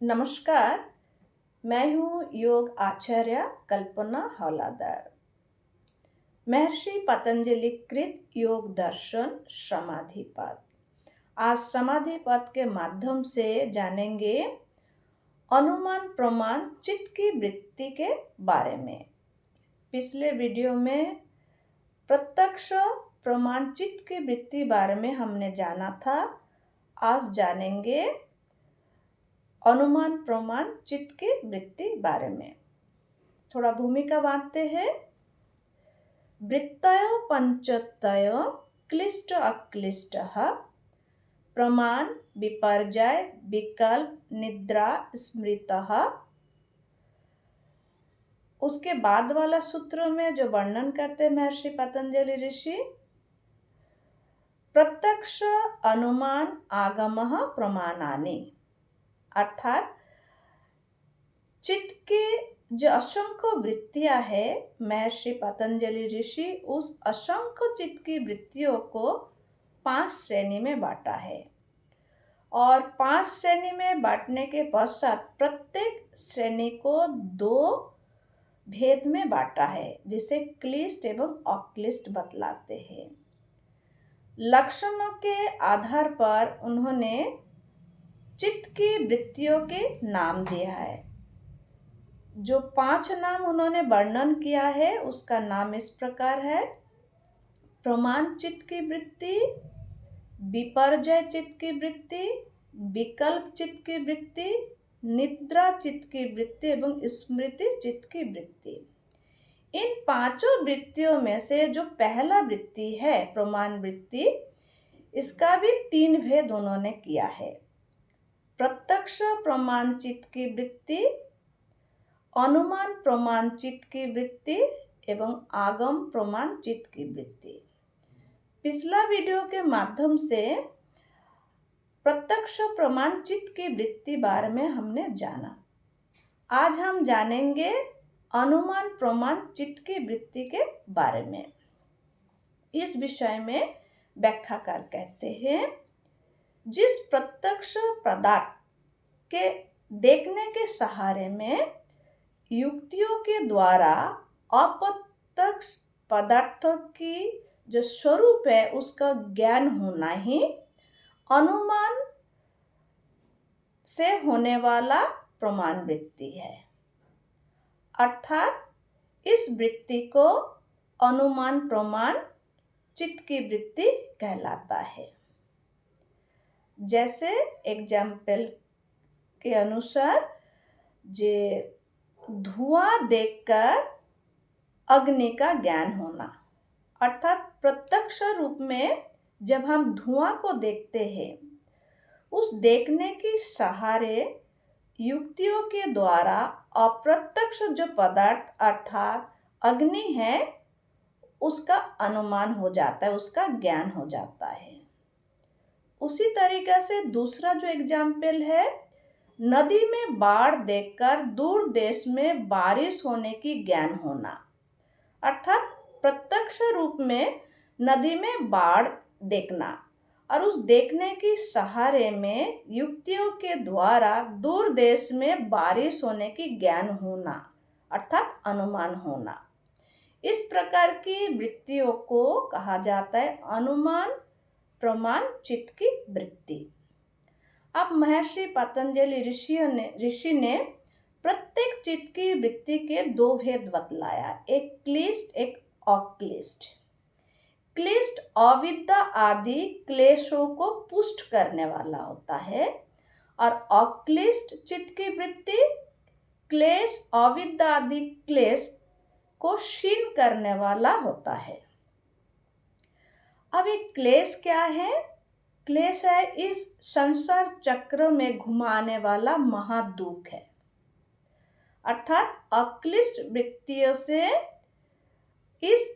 नमस्कार। मैं हूँ योग आचार्य कल्पना हौलादार। महर्षि पतंजलि कृत योग दर्शन समाधिपद। आज समाधिपद के माध्यम से जानेंगे अनुमान प्रमाण चित्त की वृत्ति के बारे में। पिछले वीडियो में प्रत्यक्ष प्रमाण चित्त की वृत्ति बारे में हमने जाना था। आज जानेंगे अनुमान प्रमाण चित्त की वृत्ति बारे में। थोड़ा भूमिका बांधते हैं। वृत्तय पंचतय क्लिष्ट अक्लिष्टः प्रमाण विपर्जय विकल्प निद्रा स्मृतः। उसके बाद वाला सूत्र में जो वर्णन करते महर्षि पतंजलि ऋषि, प्रत्यक्ष अनुमान आगमः प्रमाणानि, अर्थात चित्त के जो असंख्य वृत्तियां है, महर्षि पतंजलि ऋषि उस असंख्य चित्त की वृत्तियों को 5 श्रेणी में बांटा है और 5 श्रेणी में बांटने के पश्चात प्रत्येक श्रेणी को 2 भेद में बांटा है, जिसे क्लिष्ट एवं अक्लिष्ट बतलाते हैं। लक्षणों के आधार पर उन्होंने चित्त की वृत्तियों के नाम दिया है। जो 5 नाम उन्होंने वर्णन किया है उसका नाम इस प्रकार है: प्रमाण चित्त की वृत्ति, विपर्जय चित्त की वृत्ति, विकल्प चित्त की वृत्ति, निद्रा चित्त की वृत्ति एवं स्मृति चित्त की वृत्ति। इन 5 वृत्तियों में से जो पहला वृत्ति है प्रमाण वृत्ति, इसका भी 3 भेद उन्होंने किया है: प्रत्यक्ष प्रमाण चित्त की वृत्ति, अनुमान प्रमाण चित्त की वृत्ति एवं आगम प्रमाण चित्त की वृत्ति। पिछला वीडियो के माध्यम से प्रत्यक्ष प्रमाण चित्त की वृत्ति बारे में हमने जाना। आज हम जानेंगे अनुमान प्रमाण चित्त की वृत्ति के बारे में। इस विषय में व्याख्याकार कहते हैं, जिस प्रत्यक्ष पदार्थ के देखने के सहारे में युक्तियों के द्वारा अप्रत्यक्ष पदार्थों की जो स्वरूप है उसका ज्ञान होना ही अनुमान से होने वाला प्रमाण वृत्ति है। अर्थात इस वृत्ति को अनुमान प्रमाण चित्त की वृत्ति कहलाता है। जैसे एग्जाम्पल के अनुसार, जे धुआं देखकर अग्नि का ज्ञान होना, अर्थात प्रत्यक्ष रूप में जब हम धुआं को देखते हैं, उस देखने के सहारे युक्तियों के द्वारा अप्रत्यक्ष जो पदार्थ अर्थात अग्नि है उसका अनुमान हो जाता है, उसका ज्ञान हो जाता है। उसी तरीके से दूसरा जो एग्जाम्पल है, नदी में बाढ़ देखकर दूर देश में बारिश होने की ज्ञान होना, अर्थात प्रत्यक्ष रूप में नदी में बाढ़ देखना और उस देखने के सहारे में युक्तियों के द्वारा दूर देश में बारिश होने की ज्ञान होना, अर्थात अनुमान होना। इस प्रकार की वृत्तियों को कहा जाता है अनुमान प्रमाण चित्त की वृत्ति। अब महर्षि पतंजलि ऋषि ने प्रत्येक चित्त की वृत्ति के 2 भेद बतलाया, एक क्लिष्ट एक अक्लिष्ट। क्लिष्ट अविद्या आदि क्लेशों को पुष्ट करने वाला होता है और अक्लिष्ट चित्त की वृत्ति क्लेश अविद्या आदि क्लेश को क्षीण करने वाला होता है। अब एक क्लेश क्या है? क्लेश है इस संसार चक्र में घुमाने वाला महादुख है। अर्थात अक्लिष्ट वृत्तियों से इस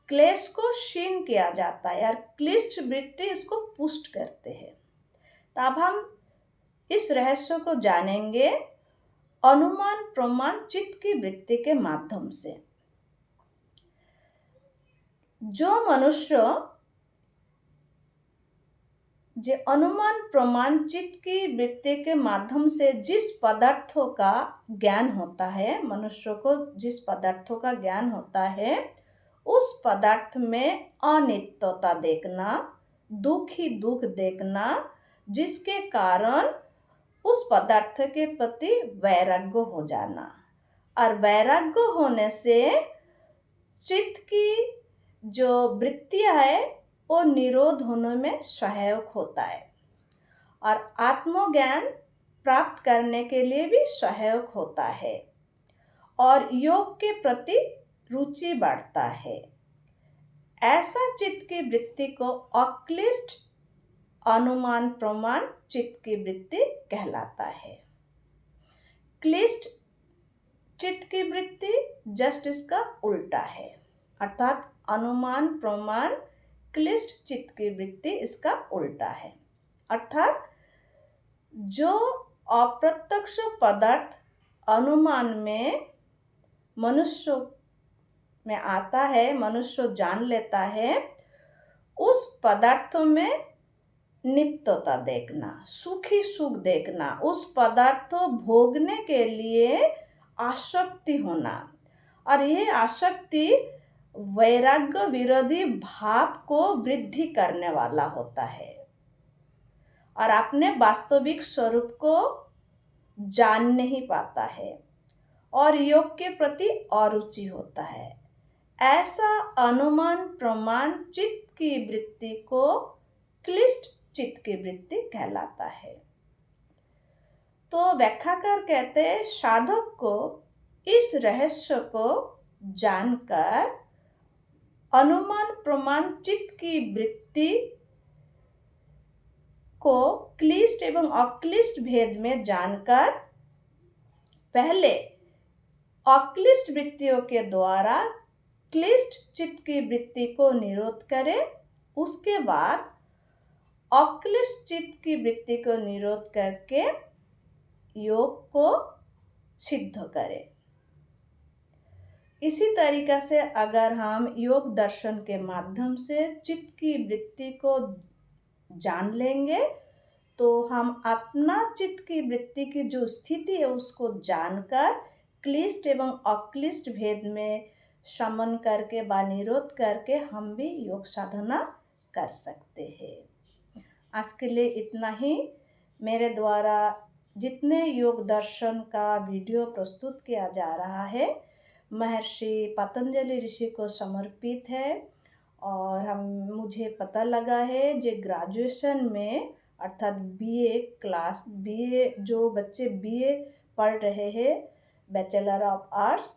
क्लेश को क्षीण किया जाता है और क्लिष्ट वृत्ति इसको पुष्ट करते हैं। तो अब हम इस रहस्य को जानेंगे अनुमान प्रमाण चित्त की वृत्ति के माध्यम से। जो मनुष्य जे अनुमान प्रमाण चित्त की वृत्ति के माध्यम से जिस पदार्थों का ज्ञान होता है, मनुष्य को जिस पदार्थों का ज्ञान होता है, उस पदार्थ में अनित्यता देखना, दुख ही दुख देखना, जिसके कारण उस पदार्थ के प्रति वैराग्य हो जाना। और वैराग्य होने से चित्त की जो वृत्तियां है वो निरोध होने में सहायक होता है और आत्मज्ञान प्राप्त करने के लिए भी सहायक होता है और योग के प्रति रुचि बढ़ता है। ऐसा चित्त की वृत्ति को अक्लिष्ट अनुमान प्रमाण चित्त की वृत्ति कहलाता है। क्लिष्ट चित्त की वृत्ति जस्ट इसका उल्टा है, अर्थात अनुमान प्रमाण क्लिष्ट चित्त की वृत्ति इसका उल्टा है। अर्थात जो अप्रत्यक्ष पदार्थ अनुमान में मनुष्य में आता है, मनुष्य जान लेता है, उस पदार्थों में नित्यता देखना, सुखी सुख देखना, उस पदार्थों भोगने के लिए आसक्ति होना, और ये आसक्ति वैराग्य विरोधी भाव को वृद्धि करने वाला होता है और अपने वास्तविक स्वरूप को जान नहीं पाता है और योग के प्रति अरुचि होता है। ऐसा अनुमान प्रमाण चित्त की वृत्ति को क्लिष्ट चित्त की वृत्ति कहलाता है। तो व्याख्याकार कहते हैं, साधक को इस रहस्य को जानकर अनुमान प्रमाण चित्त की वृत्ति को क्लिष्ट एवं अक्लिष्ट भेद में जानकर पहले अक्लिष्ट वृत्तियों के द्वारा क्लिष्ट चित्त की वृत्ति को निरोध करे, उसके बाद अक्लिष्ट चित्त की वृत्ति को निरोध करके योग को सिद्ध करे। इसी तरीका से अगर हम योग दर्शन के माध्यम से चित्त की वृत्ति को जान लेंगे तो हम अपना चित्त की वृत्ति की जो स्थिति है उसको जानकर क्लिष्ट एवं अक्लिष्ट भेद में शमन करके व निरोध करके हम भी योग साधना कर सकते हैं। आज के लिए इतना ही। मेरे द्वारा जितने योग दर्शन का वीडियो प्रस्तुत किया जा रहा है महर्षि पतंजलि ऋषि को समर्पित है और मुझे पता लगा है जो ग्रेजुएशन में अर्थात बीए जो बच्चे बीए पढ़ रहे हैं, बैचलर ऑफ आर्ट्स,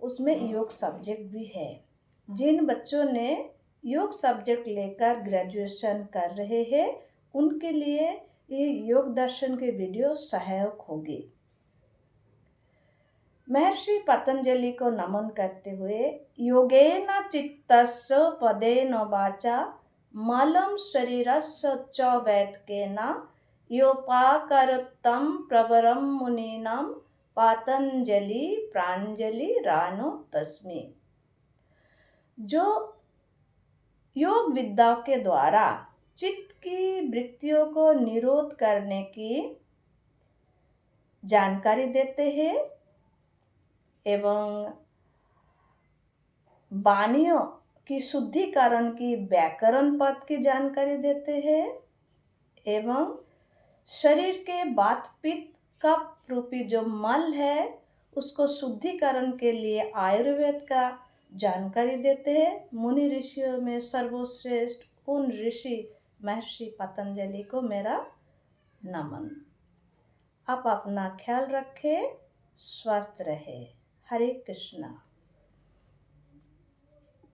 उसमें योग सब्जेक्ट भी है। जिन बच्चों ने योग सब्जेक्ट लेकर ग्रेजुएशन कर रहे हैं उनके लिए ये योग दर्शन के वीडियो सहायक होगी। महर्षि पतंजलि को नमन करते हुए, योगेन चित्तस्य पदेन वाचा मलं शरीरस्य च वैतकेन योपाकरोत्तम प्रवरम मुनीनां पतंजलि प्रांजलि रानो तस्मै। जो योग विद्या के द्वारा चित्त की वृत्तियों को निरोध करने की जानकारी देते हैं एवं वाणियों की शुद्धिकरण की व्याकरण पद की जानकारी देते हैं एवं शरीर के वात पित्त कफ रूपी जो मल है उसको शुद्धिकरण के लिए आयुर्वेद का जानकारी देते हैं। मुनि ऋषियों में सर्वश्रेष्ठ उन ऋषि महर्षि पतंजलि को मेरा नमन। आप अपना ख्याल रखें, स्वस्थ रहे। हरे कृष्णा।